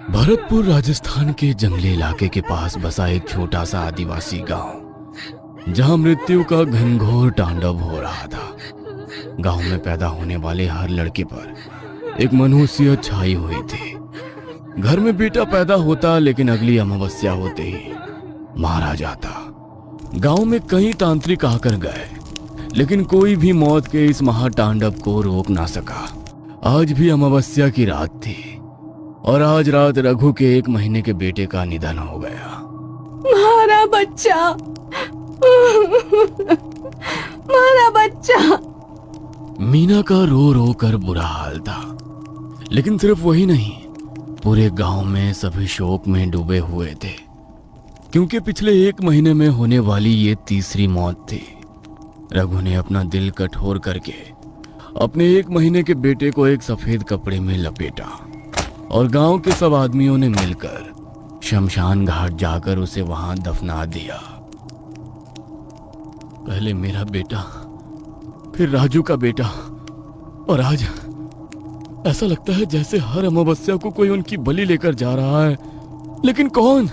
भरतपुर राजस्थान के जंगली इलाके के पास बसा एक छोटा सा आदिवासी गांव, जहां मृत्यु का घनघोर तांडव हो रहा था। गांव में पैदा होने वाले हर लड़के पर एक मनहूसियत छाई हुई थी। घर में बेटा पैदा होता, लेकिन अगली अमावस्या होते ही मारा जाता। गांव में कई तांत्रिक आकर गए, लेकिन कोई भी मौत के इस महातांडव को रोक ना सका। आज भी अमावस्या की रात थी और आज रात रघु के 1 महीने के बेटे का निधन हो गया। मारा बच्चा, मारा बच्चा। मीना का रो रो कर बुरा हाल था, लेकिन सिर्फ वही नहीं, पूरे गांव में सभी शोक में डूबे हुए थे, क्योंकि पिछले 1 महीने में होने वाली ये तीसरी मौत थी। रघु ने अपना दिल कठोर करके अपने 1 महीने के बेटे को एक सफेद कपड़े में लपेटा और गांव के सब आदमियों ने मिलकर शमशान घाट जाकर उसे वहां दफना दिया। पहले मेरा बेटा, फिर राजू का बेटा, और आज ऐसा लगता है जैसे हर अमावस्या को कोई उनकी बलि लेकर जा रहा है। लेकिन कौन?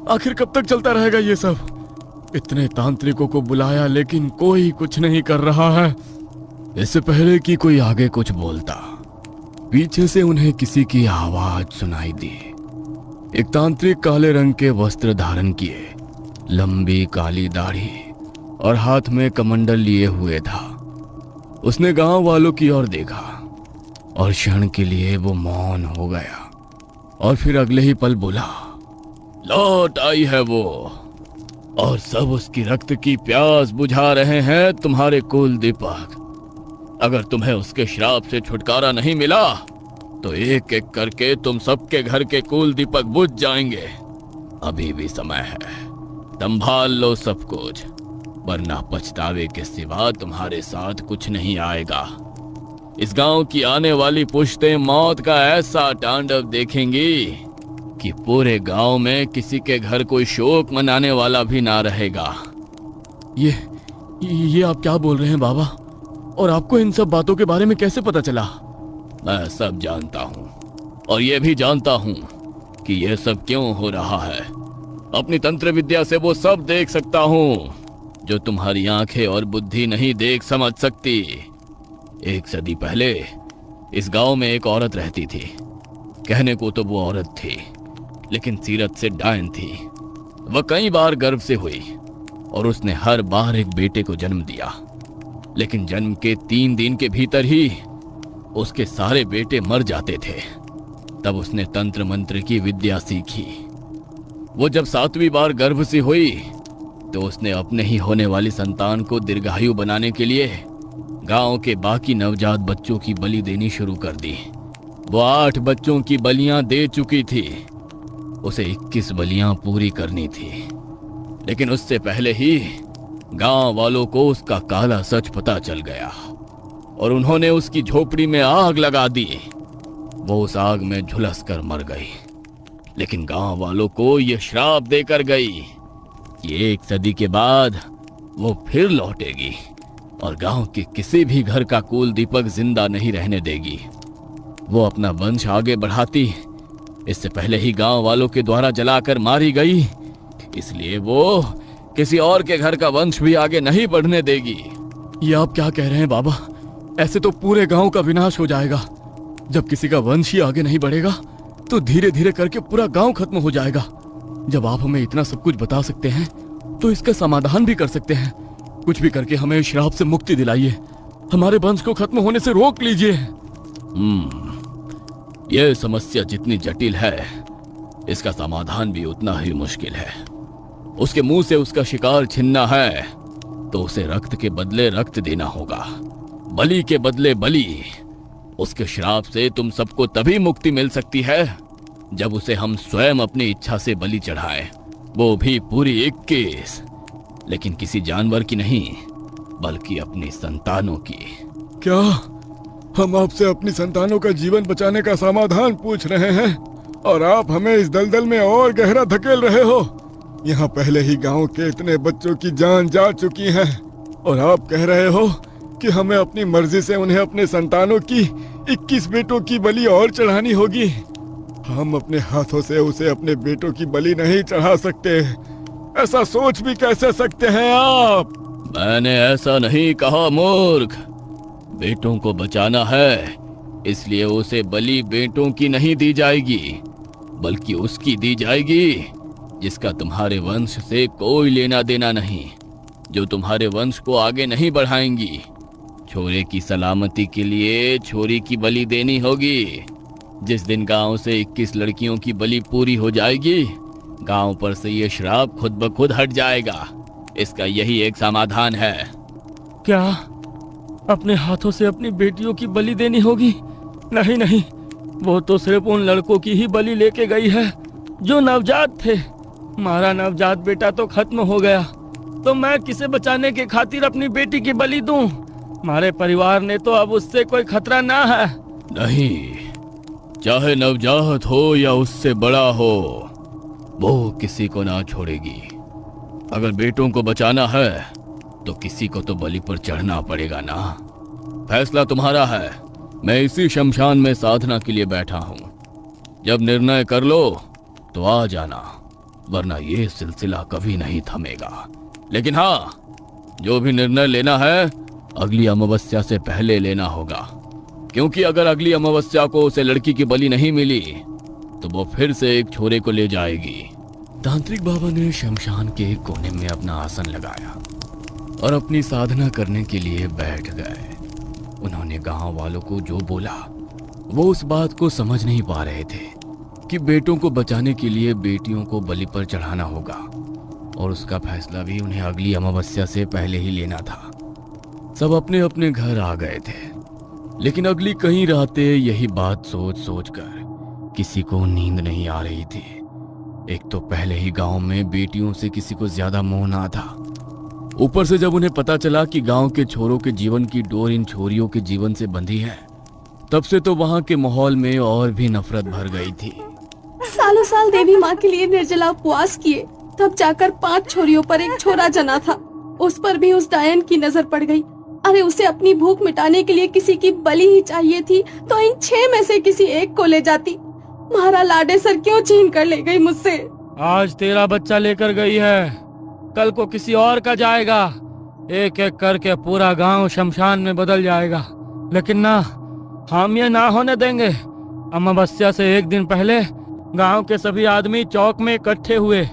आखिर कब तक चलता रहेगा ये सब? इतने तांत्रिकों को बुलाया, लेकिन कोई कुछ नहीं कर रहा है। इससे पहले कि कोई आगे कुछ बोलता, पीछे से उन्हें किसी की आवाज सुनाई दी। एक तांत्रिक काले रंग के वस्त्र धारण किए, लंबी काली दाढ़ी और हाथ में कमंडल लिए हुए था। उसने गांव वालों की ओर देखा और क्षण के लिए वो मौन हो गया और फिर अगले ही पल बोला, लौट आई है वो, और सब उसकी रक्त की प्यास बुझा रहे हैं तुम्हारे कुल दीपक। अगर तुम्हें उसके श्राप से छुटकारा नहीं मिला तो एक एक करके तुम सबके घर के कुल दीपक बुझ जाएंगे। अभी भी समय है, संभाल लो सब कुछ, वरना पछतावे के सिवा तुम्हारे साथ कुछ नहीं आएगा। इस गांव की आने वाली पुश्तें मौत का ऐसा तांडव देखेंगी कि पूरे गांव में किसी के घर कोई शोक मनाने वाला भी ना रहेगा। ये आप क्या बोल रहे हैं बाबा? और आपको इन सब बातों के बारे में कैसे पता चला? मैं सब जानता हूँ, और ये भी जानता हूँ कि ये सब क्यों हो रहा है। अपनी तंत्र विद्या से वो सब देख सकता हूँ जो तुम्हारी आंखें और बुद्धि नहीं देख समझ सकती। 1 सदी पहले इस गांव में एक औरत रहती थी। कहने को तो वो औरत थी, लेकिन सीरत से डायन थी। वह कई बार गर्भ से हुई और उसने हर बार एक बेटे को जन्म दिया, लेकिन जन्म के 3 दिन के भीतर ही उसके सारे बेटे मर जाते थे। तब उसने तंत्र मंत्र की विद्या सीखी। वो जब 7वीं बार गर्भ से हुई तो उसने अपने ही होने वाली संतान को दीर्घायु बनाने के लिए गांव के बाकी नवजात बच्चों की बलि देनी शुरू कर दी। वो 8 बच्चों की बलियां दे चुकी थी। उसे 21 बलियां पूरी करनी थी, लेकिन उससे पहले ही गांव वालों को उसका काला सच पता चल गया और उन्होंने उसकी झोपड़ी में आग लगा दी। वो उस आग में झुलस कर मर गई, लेकिन गांव वालों को यह श्राप देकर गई कि 1 सदी के बाद वो फिर लौटेगी और गांव के किसी भी घर का कुल दीपक जिंदा नहीं रहने देगी। वो अपना वंश आगे बढ़ाती, इससे पहले ही गांव वालों के द्वारा जलाकर मारी गई, इसलिए वो किसी और के घर का वंश भी आगे नहीं बढ़ने देगी। ये आप क्या कह रहे हैं बाबा? ऐसे तो पूरे गांव का विनाश हो जाएगा। जब किसी का वंश ही आगे नहीं बढ़ेगा तो धीरे धीरे करके पूरा गांव खत्म हो जाएगा। जब आप हमें इतना सब कुछ बता सकते हैं तो इसका समाधान भी कर सकते हैं। कुछ भी करके हमें श्राप से मुक्ति दिलाइए, हमारे वंश को खत्म होने से रोक लीजिए। यह समस्या जितनी जटिल है, इसका समाधान भी उतना ही मुश्किल है। उसके मुंह से उसका शिकार छीनना है तो उसे रक्त के बदले रक्त देना होगा, बलि के बदले बलि। उसके श्राप से तुम सबको तभी मुक्ति मिल सकती है जब उसे हम स्वयं अपनी इच्छा से बलि चढ़ाएं, वो भी पूरी 21, लेकिन किसी जानवर की नहीं, बल्कि अपनी संतानों की। क्या हम आपसे अपनी संतानों का जीवन बचाने का समाधान पूछ रहे हैं और आप हमें इस दलदल में और गहरा धकेल रहे हो? यहाँ पहले ही गांव के इतने बच्चों की जान जा चुकी है और आप कह रहे हो कि हमें अपनी मर्जी से उन्हें अपने संतानों की 21 बेटों की बलि और चढ़ानी होगी। हम अपने हाथों से उसे अपने बेटों की बलि नहीं चढ़ा सकते। ऐसा सोच भी कैसे सकते हैं आप? मैंने ऐसा नहीं कहा मूर्ख। बेटों को बचाना है, इसलिए उसे बलि बेटों की नहीं दी जाएगी, बल्कि उसकी दी जाएगी जिसका तुम्हारे वंश से कोई लेना देना नहीं, जो तुम्हारे वंश को आगे नहीं बढ़ाएंगी। छोरे की सलामती के लिए छोरी की बलि देनी होगी। जिस दिन गांव से 21 लड़कियों की बलि पूरी हो जाएगी, गांव पर से ये श्राप खुद ब खुद हट जाएगा। इसका यही एक समाधान है। क्या अपने हाथों से अपनी बेटियों की बलि देनी होगी? नहीं नहीं, वो तो सिर्फ उन लड़कों की ही बलि लेके गई है जो नवजात थे। हमारा नवजात बेटा तो खत्म हो गया, तो मैं किसे बचाने के खातिर अपनी बेटी की बलि दूं? हमारे परिवार ने तो अब उससे कोई खतरा ना है। नहीं, चाहे नवजात हो या उससे बड़ा हो, वो किसी को ना छोड़ेगी। अगर बेटों को बचाना है तो किसी को तो बलि पर चढ़ना पड़ेगा ना। फैसला तुम्हारा है। मैं इसी शमशान में साधना के लिए बैठा हूँ। जब निर्णय कर लो तो आ जाना, वरना ये सिलसिला कभी नहीं थमेगा। लेकिन हाँ, जो भी निर्णय लेना है अगली अमावस्या से पहले लेना होगा, क्योंकि अगर अगली अमावस्या को उसे लड़की की बलि नहीं मिली तो वो फिर से एक छोरे को ले जाएगी। तांत्रिक बाबा ने शमशान के एक कोने में अपना आसन लगाया और अपनी साधना करने के लिए बैठ गए। उन्होंने गांव वालों को जो बोला वो उस बात को समझ नहीं पा रहे थे कि बेटों को बचाने के लिए बेटियों को बलि पर चढ़ाना होगा, और उसका फैसला भी उन्हें अगली अमावस्या से पहले ही लेना था। सब अपने अपने घर आ गए थे, लेकिन अगली कई रातें यही बात सोच सोच कर किसी को नींद नहीं आ रही थी। एक तो पहले ही गांव में बेटियों से किसी को ज्यादा मोह ना था, ऊपर से जब उन्हें पता चला कि गांव के छोरों के जीवन की डोर इन छोरियों के जीवन से बंधी है, तब से तो वहां के माहौल में और भी नफरत भर गई थी। सालों साल देवी माँ के लिए निर्जला उपवास किए, तब जाकर 5 छोरियों पर एक छोरा जना था। उस पर भी उस डायन की नजर पड़ गई। अरे उसे अपनी भूख मिटाने के लिए किसी की बलि ही चाहिए थी, तो इन 6 में से किसी एक को ले जाती। महारा लाडे सर क्यों छीन कर ले गई मुझसे? आज तेरा बच्चा लेकर गई है, कल को किसी और का जाएगा। एक एक करके पूरा गांव शमशान में बदल जाएगा। लेकिन ना, हम ये ना होने देंगे। अमावस्या से एक दिन पहले गांव के सभी आदमी चौक में इकट्ठे हुए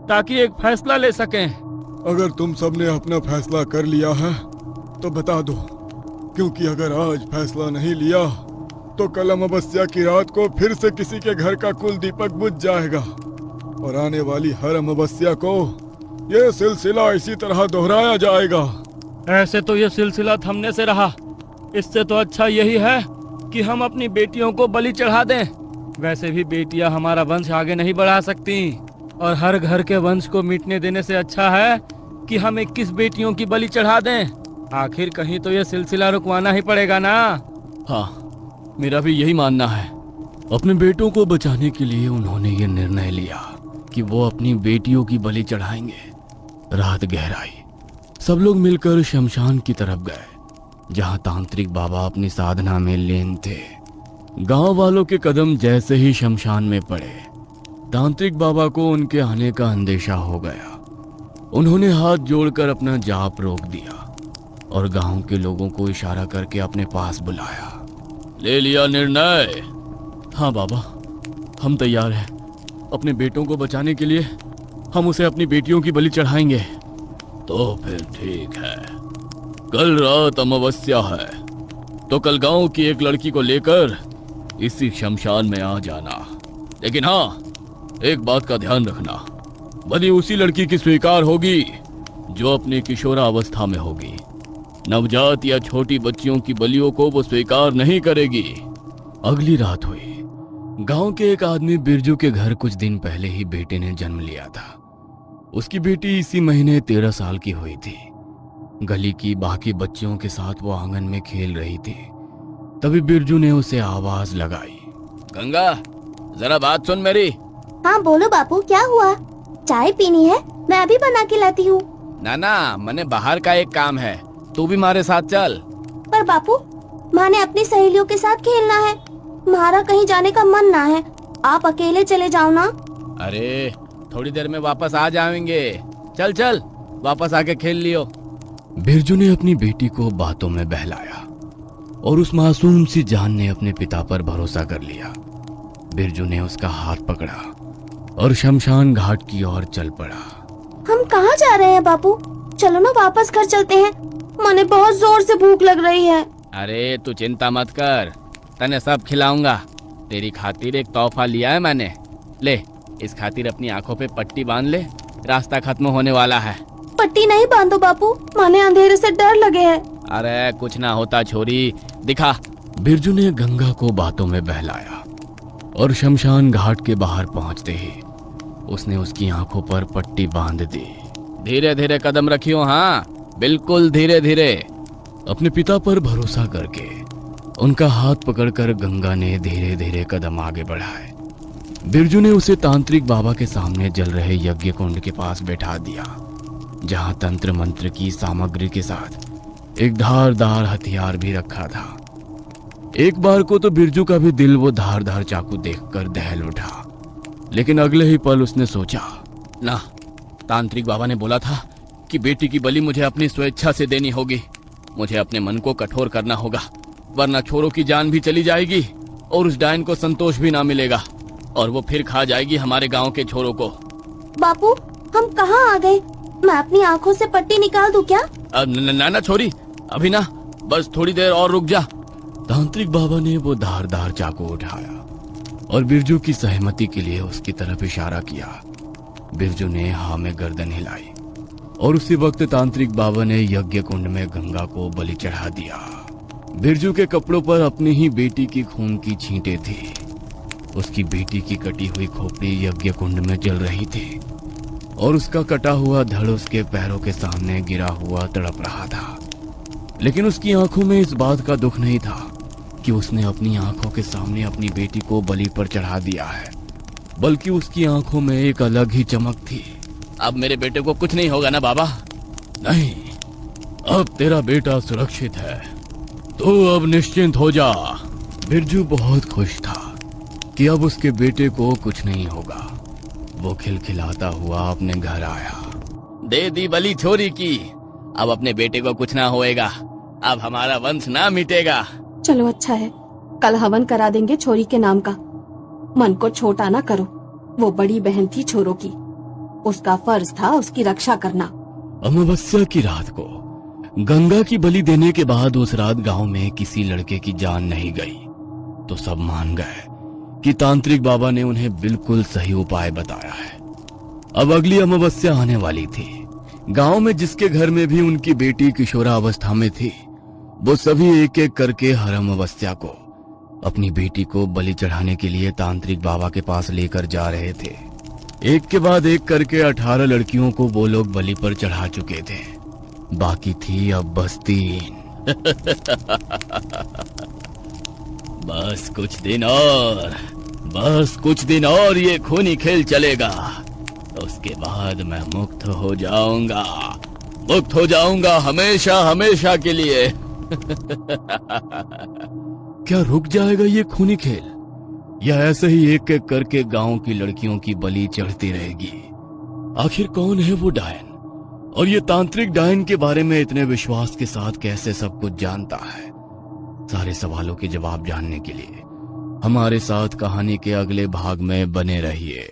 ताकि एक फैसला ले सकें। अगर तुम सबने अपना फैसला कर लिया है तो बता दो, क्योंकि अगर आज फैसला नहीं लिया तो कल अमावस्या की रात को फिर से किसी के घर का कुल दीपक बुझ जाएगा, और आने वाली हर अमावस्या को ये सिलसिला इसी तरह दोहराया जाएगा। ऐसे तो ये सिलसिला थमने से रहा। इससे तो अच्छा यही है कि हम अपनी बेटियों को बलि चढ़ा दें। वैसे भी बेटियां हमारा वंश आगे नहीं बढ़ा सकती, और हर घर के वंश को मिटने देने से अच्छा है कि हम 21 बेटियों की बलि चढ़ा दें। आखिर कहीं तो ये सिलसिला रुकवाना ही पड़ेगा ना। हाँ, मेरा भी यही मानना है। अपने बेटों को बचाने के लिए उन्होंने ये निर्णय लिया कि वो अपनी बेटियों की बलि चढ़ाएंगे। रात गहराई, सब लोग मिलकर शमशान की तरफ गए, जहां तांत्रिक बाबा अपनी साधना में लीन थे। गांव वालों के कदम जैसे ही शमशान में पड़े, तांत्रिक बाबा को उनके आने का अंदेशा हो गया। उन्होंने हाथ जोड़कर अपना जाप रोक दिया और गांव के लोगों को इशारा करके अपने पास बुलाया। ले लिया निर्णय? हाँ बाबा, हम तैयार हैं। अपने बेटों को बचाने के लिए हम उसे अपनी बेटियों की बलि चढ़ाएंगे। तो फिर ठीक है, कल रात अमावस्या है, तो कल गांव की एक लड़की को लेकर इसी शमशान में आ जाना। लेकिन हाँ, एक बात का ध्यान रखना, बलि उसी लड़की की स्वीकार होगी जो अपनी किशोरावस्था में होगी। नवजात या छोटी बच्चियों की बलियों को वो स्वीकार नहीं करेगी। अगली रात हुई। गांव के एक आदमी बिरजू के घर कुछ दिन पहले ही बेटे ने जन्म लिया था। उसकी बेटी इसी महीने 13 साल की हुई थी। गली की बाकी बच्चियों के साथ वो आंगन में खेल रही थी। तभी बिरजू ने उसे आवाज लगाई। गंगा, जरा बात सुन मेरी। हाँ बोलो बापू, क्या हुआ? चाय पीनी है? मैं अभी बना के लाती हूँ। ना, मैंने बाहर का एक काम है, तू भी हमारे साथ चल। पर बापू, माँ ने अपनी सहेलियों के साथ खेलना है। हमारा कहीं जाने का मन ना है। आप अकेले चले जाओ ना। अरे थोड़ी देर में वापस आ जाएंगे। चल चल वापस आके खेल लियो। बिरजू ने अपनी बेटी को बातों में बहलाया और उस मासूम सी जान ने अपने पिता पर भरोसा कर लिया। बिरजू ने उसका हाथ पकड़ा और शमशान घाट की ओर चल पड़ा। हम कहाँ जा रहे हैं बापू? चलो ना वापस घर चलते हैं, मने बहुत जोर से भूख लग रही है। अरे तू चिंता मत कर, तने सब खिलाऊंगा। तेरी खातिर एक तोहफा लिया है मैंने। ले इस खातिर अपनी आंखों पे पट्टी बांध ले, रास्ता खत्म होने वाला है। पट्टी नहीं बांधो बापू, माने अंधेरे से डर लगे है। अरे कुछ ना होता छोरी, दिखा। बिरजू ने गंगा को बातों में बहलाया और शमशान घाट के बाहर पहुंचते ही उसने उसकी आंखों पर पट्टी बांध दी। धीरे धीरे कदम रखियो, हाँ बिल्कुल धीरे धीरे। अपने पिता पर भरोसा करके उनका हाथ पकड़कर गंगा ने धीरे धीरे कदम आगे बढ़ाए। बिरजू ने उसे तांत्रिक बाबा के सामने जल रहे यज्ञ कुंड के पास बैठा दिया, जहां तंत्र मंत्र की सामग्री के साथ एक धारदार हथियार भी रखा था। एक बार को तो बिरजू का भी दिल वो धारदार चाकू देखकर दहल उठा, लेकिन अगले ही पल उसने सोचा, ना, तांत्रिक बाबा ने बोला था कि बेटी की बलि मुझे अपनी स्वेच्छा से देनी होगी। मुझे अपने मन को कठोर करना होगा, वरना छोरों की जान भी चली जाएगी और उस डायन को संतोष भी ना मिलेगा और वो फिर खा जाएगी हमारे गांव के छोरों को। बापू हम कहाँ आ गए? मैं अपनी आँखों से पट्टी निकाल दूं क्या? ना छोरी, अभी ना, बस थोड़ी देर और रुक जा। तांत्रिक बाबा ने वो धारदार चाकू उठाया और बिरजू की सहमति के लिए उसकी तरफ इशारा किया। बिरजू ने हाँ में गर्दन हिलाई और उसी वक्त तांत्रिक बाबा ने यज्ञ कुंड में गंगा को बलि चढ़ा दिया। बिरजू के कपड़ों पर अपनी ही बेटी की खून की छींटें थी। उसकी बेटी की कटी हुई खोपड़ी यज्ञ कुंड में जल रही थी और उसका कटा हुआ धड़ उसके पैरों के सामने गिरा हुआ तड़प रहा था। लेकिन उसकी आंखों में इस बात का दुख नहीं था कि उसने अपनी आंखों के सामने अपनी बेटी को बलि पर चढ़ा दिया है, बल्कि उसकी आंखों में एक अलग ही चमक थी। अब मेरे बेटे को कुछ नहीं होगा ना बाबा? नहीं, अब तेरा बेटा सुरक्षित है, तो अब निश्चिंत हो जा। बिरजू बहुत खुश था कि अब उसके बेटे को कुछ नहीं होगा। वो खिलखिलाता हुआ अपने घर आया। दे दी बलि छोरी की, अब अपने बेटे को कुछ ना होएगा, अब हमारा वंश ना मिटेगा। चलो अच्छा है, कल हवन करा देंगे छोरी के नाम का। मन को छोटा ना करो, वो बड़ी बहन थी छोरों की, उसका फर्ज था उसकी रक्षा करना। अमावस्या की रात को गंगा की बलि देने के बाद उस रात गांव में किसी लड़के की जान नहीं गई, तो सब मान गए कि तांत्रिक बाबा ने उन्हें बिल्कुल सही उपाय बताया है। अब अगली अमावस्या आने वाली थी। गांव में जिसके घर में भी उनकी बेटी किशोरावस्था में थी, वो सभी एक एक करके हर अमावस्या को अपनी बेटी को बलि चढ़ाने के लिए तांत्रिक बाबा के पास लेकर जा रहे थे। एक के बाद एक करके 18 लड़कियों को वो लोग बलि पर चढ़ा चुके थे। बाकी थी अब बस 3। बस कुछ दिन और ये खूनी खेल चलेगा, उसके बाद मैं मुक्त हो जाऊंगा हमेशा हमेशा के लिए। क्या रुक जाएगा ये खूनी खेल, या ऐसे ही एक एक करके गांव की लड़कियों की बलि चढ़ती रहेगी? आखिर कौन है वो डायन, और ये तांत्रिक डायन के बारे में इतने विश्वास के साथ कैसे सब कुछ जानता है? सारे सवालों के जवाब जानने के लिए हमारे साथ कहानी के अगले भाग में बने रहिए।